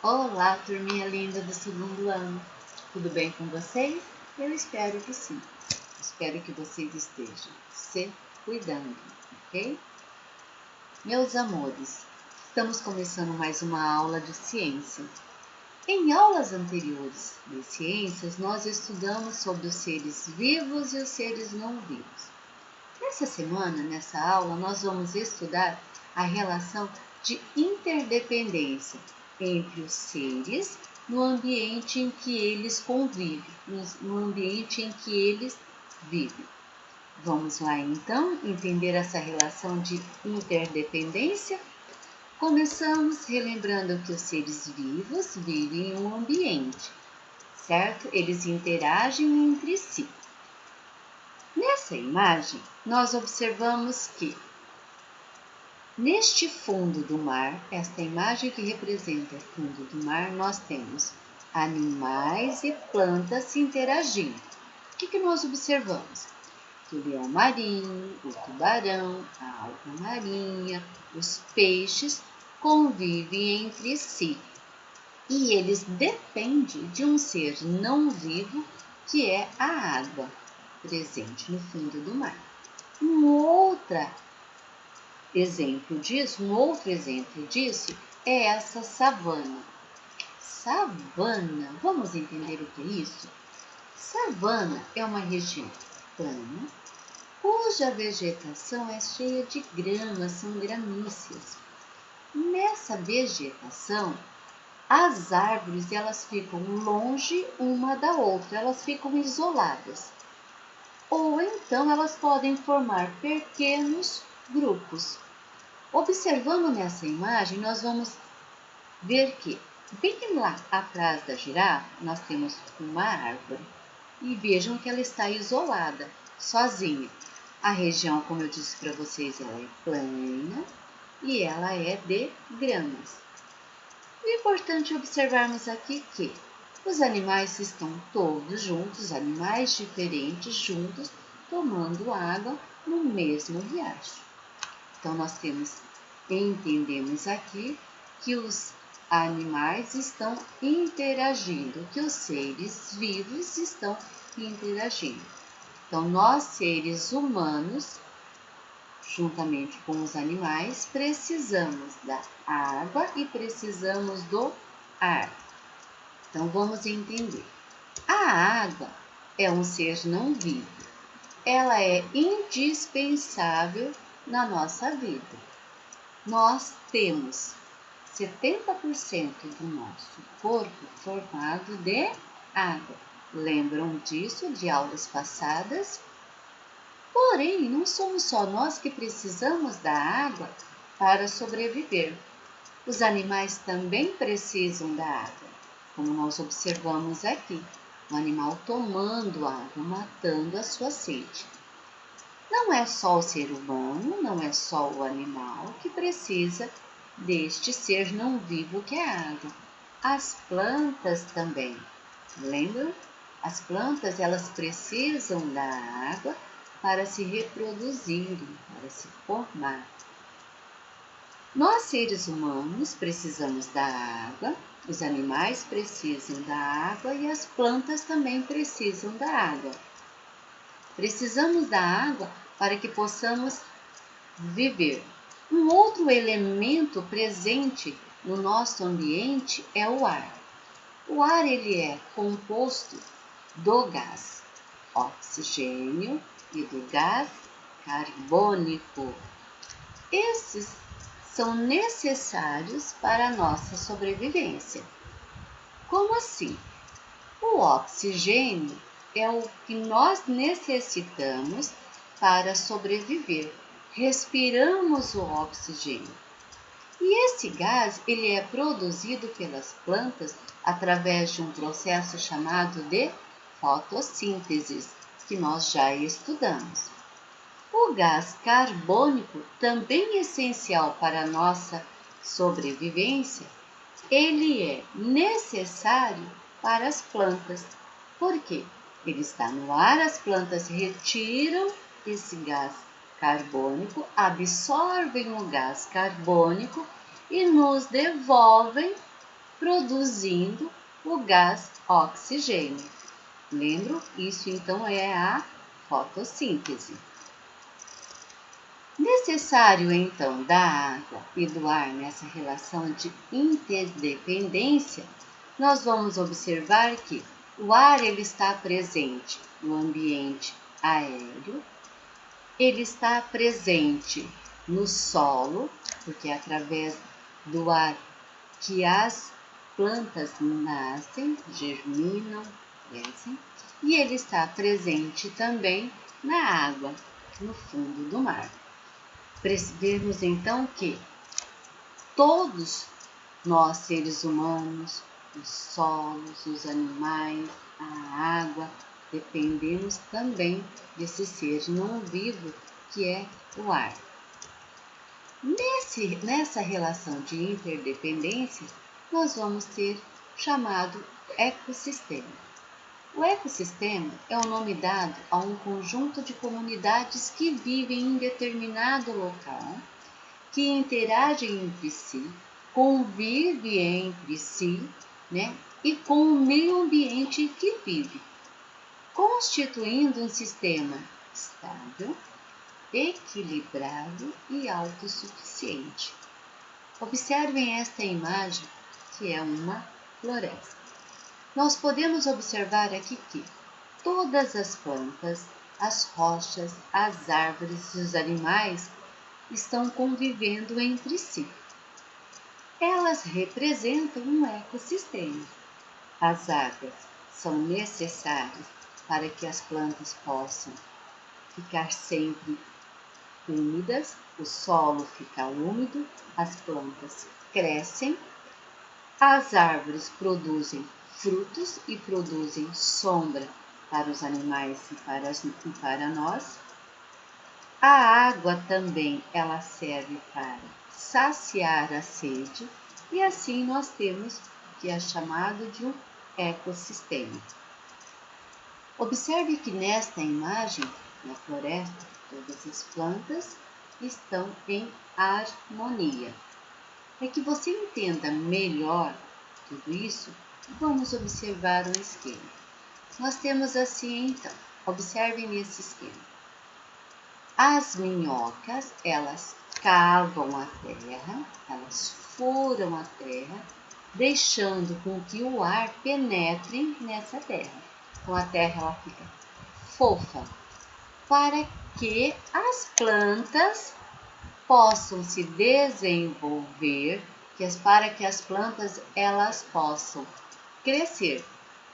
Olá, turminha linda do segundo ano. Tudo bem com vocês? Eu espero que sim. Espero que vocês estejam se cuidando, ok? Meus amores, estamos começando mais uma aula de ciência. Em aulas anteriores de ciências, nós estudamos sobre os seres vivos e os seres não vivos. Nessa semana, nessa aula, nós vamos estudar a relação de interdependência entre os seres no ambiente em que eles convivem, no ambiente em que eles vivem. Vamos lá então entender essa relação de interdependência? Começamos relembrando que os seres vivos vivem em um ambiente, certo? Eles interagem entre si. Nessa imagem, nós observamos que neste fundo do mar, esta imagem que representa o fundo do mar, nós temos animais e plantas se interagindo. O que nós observamos? Que o leão marinho, o tubarão, a alga marinha, os peixes convivem entre si. E eles dependem de um ser não vivo que é a água presente no fundo do mar. Um outro exemplo disso é essa savana. Savana, vamos entender o que é isso? Savana é uma região plana, cuja vegetação é cheia de gramas, são gramíneas. Nessa vegetação, as árvores elas ficam longe uma da outra, elas ficam isoladas. Ou então elas podem formar pequenos grupos. Observando nessa imagem, nós vamos ver que bem lá atrás da girafa nós temos uma árvore e vejam que ela está isolada, sozinha. A região, como eu disse para vocês, ela é plana e ela é de gramas. É importante observarmos aqui que os animais estão todos juntos, animais diferentes juntos, tomando água no mesmo riacho. Então, nós entendemos aqui que os animais estão interagindo, que os seres vivos estão interagindo. Então, nós, seres humanos, juntamente com os animais, precisamos da água e precisamos do ar. Então, vamos entender. A água é um ser não vivo. Ela é indispensável na nossa vida. Nós temos 70% do nosso corpo formado de água. Lembram disso de aulas passadas? Porém, não somos só nós que precisamos da água para sobreviver. Os animais também precisam da água, como nós observamos aqui, o animal tomando água, matando a sua sede. Não é só o ser humano, não é só o animal que precisa deste ser não vivo que é a água. As plantas também. Lembram? As plantas, elas precisam da água para se reproduzirem, para se formar. Nós, seres humanos, precisamos da água, os animais precisam da água e as plantas também precisam da água. Precisamos da água para que possamos viver. Um outro elemento presente no nosso ambiente é o ar. O ar ele é composto do gás oxigênio e do gás carbônico. Esses são necessários para a nossa sobrevivência. Como assim? O oxigênio é o que nós necessitamos para sobreviver. Respiramos o oxigênio. E esse gás ele é produzido pelas plantas através de um processo chamado de fotossíntese, que nós já estudamos. O gás carbônico, também essencial para a nossa sobrevivência, ele é necessário para as plantas. Por quê? Ele está no ar, as plantas retiram esse gás carbônico, absorvem o gás carbônico e nos devolvem produzindo o gás oxigênio. Lembram? Isso então é a fotossíntese. Necessário então da água e do ar nessa relação de interdependência, nós vamos observar que o ar ele está presente no ambiente aéreo, ele está presente no solo, porque é através do ar que as plantas nascem, germinam, crescem, e ele está presente também na água, no fundo do mar. Vemos então que todos nós, seres humanos, os solos, os animais, a água, dependemos também desse ser não vivo que é o ar. Nessa relação de interdependência, nós vamos ter chamado ecossistema. O ecossistema é o nome dado a um conjunto de comunidades que vivem em determinado local, que interagem entre si, convivem entre si, e com o meio ambiente em que vive, constituindo um sistema estável, equilibrado e autossuficiente. Observem esta imagem, que é uma floresta. Nós podemos observar aqui que todas as plantas, as rochas, as árvores e os animais estão convivendo entre si. Elas representam um ecossistema. As águas são necessárias para que as plantas possam ficar sempre úmidas, o solo fica úmido, as plantas crescem, as árvores produzem frutos e produzem sombra para os animais e para nós. A água também ela serve para saciar a sede e assim nós temos o que é chamado de um ecossistema. Observe que nesta imagem, na floresta, todas as plantas estão em harmonia. Para que você entenda melhor tudo isso, vamos observar um esquema. Nós temos assim então, observem nesse esquema. As minhocas, elas cavam a terra, elas furam a terra, deixando com que o ar penetre nessa terra. Então a terra ela fica fofa, para que as plantas possam se desenvolver, para que as plantas elas possam crescer.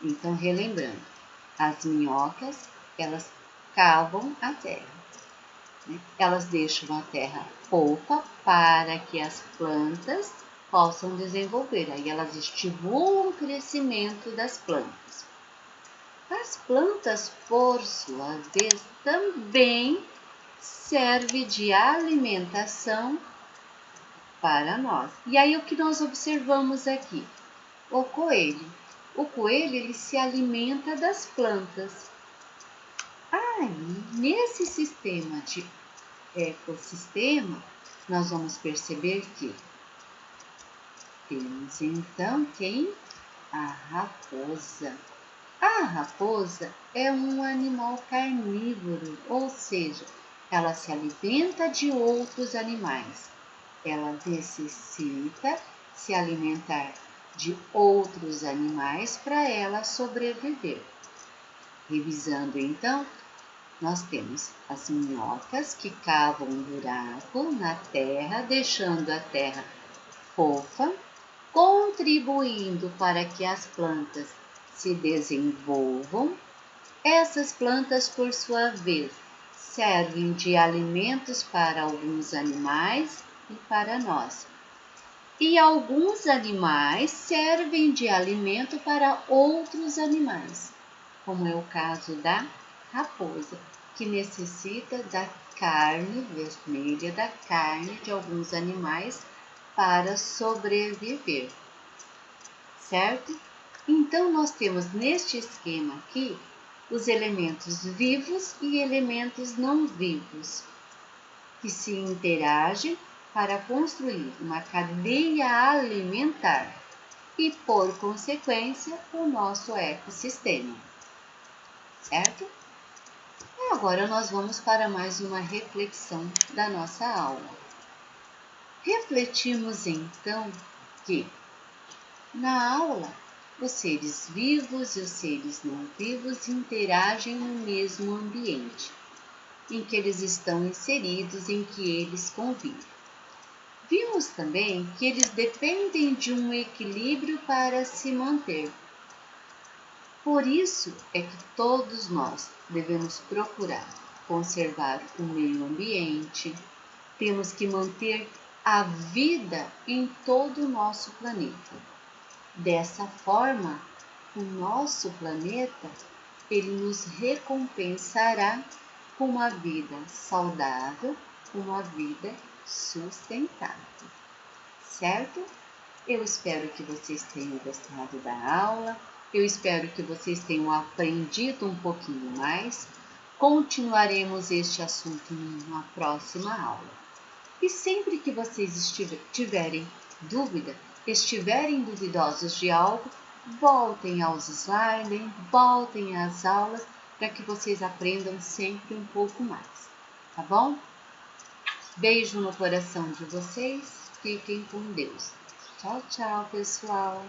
Então, relembrando, as minhocas elas cavam a terra, elas deixam a terra fofa para que as plantas possam desenvolver. Aí elas estimulam o crescimento das plantas. As plantas, por sua vez, também servem de alimentação para nós. E aí o que nós observamos aqui? O coelho. O coelho ele se alimenta das plantas. Aí, nesse sistema de ecossistema, nós vamos perceber que temos então quem? A raposa. A raposa é um animal carnívoro, ou seja, ela se alimenta de outros animais. Ela necessita se alimentar de outros animais para ela sobreviver. Revisando então, nós temos as minhocas que cavam um buraco na terra, deixando a terra fofa, contribuindo para que as plantas se desenvolvam. Essas plantas, por sua vez, servem de alimentos para alguns animais e para nós. E alguns animais servem de alimento para outros animais, como é o caso da raposa, que necessita da carne vermelha, da carne de alguns animais para sobreviver, certo? Então, nós temos neste esquema aqui os elementos vivos e elementos não vivos, que se interagem para construir uma cadeia alimentar. e, por consequência, o nosso ecossistema, certo? E agora nós vamos para mais uma reflexão da nossa aula. Refletimos então que na aula os seres vivos e os seres não vivos interagem no mesmo ambiente em que eles estão inseridos, em que eles convivem. Vimos também que eles dependem de um equilíbrio para se manter. Por isso é que todos nós devemos procurar conservar o meio ambiente, temos que manter a vida em todo o nosso planeta. Dessa forma, o nosso planeta ele nos recompensará com uma vida saudável, uma vida sustentável, certo? Eu espero que vocês tenham gostado da aula, eu espero que vocês tenham aprendido um pouquinho mais. Continuaremos este assunto numa próxima aula. E sempre que vocês tiverem dúvida, estiverem duvidosos de algo, voltem aos slides, voltem às aulas, para que vocês aprendam sempre um pouco mais, tá bom? Beijo no coração de vocês, fiquem com Deus. Tchau, tchau, pessoal!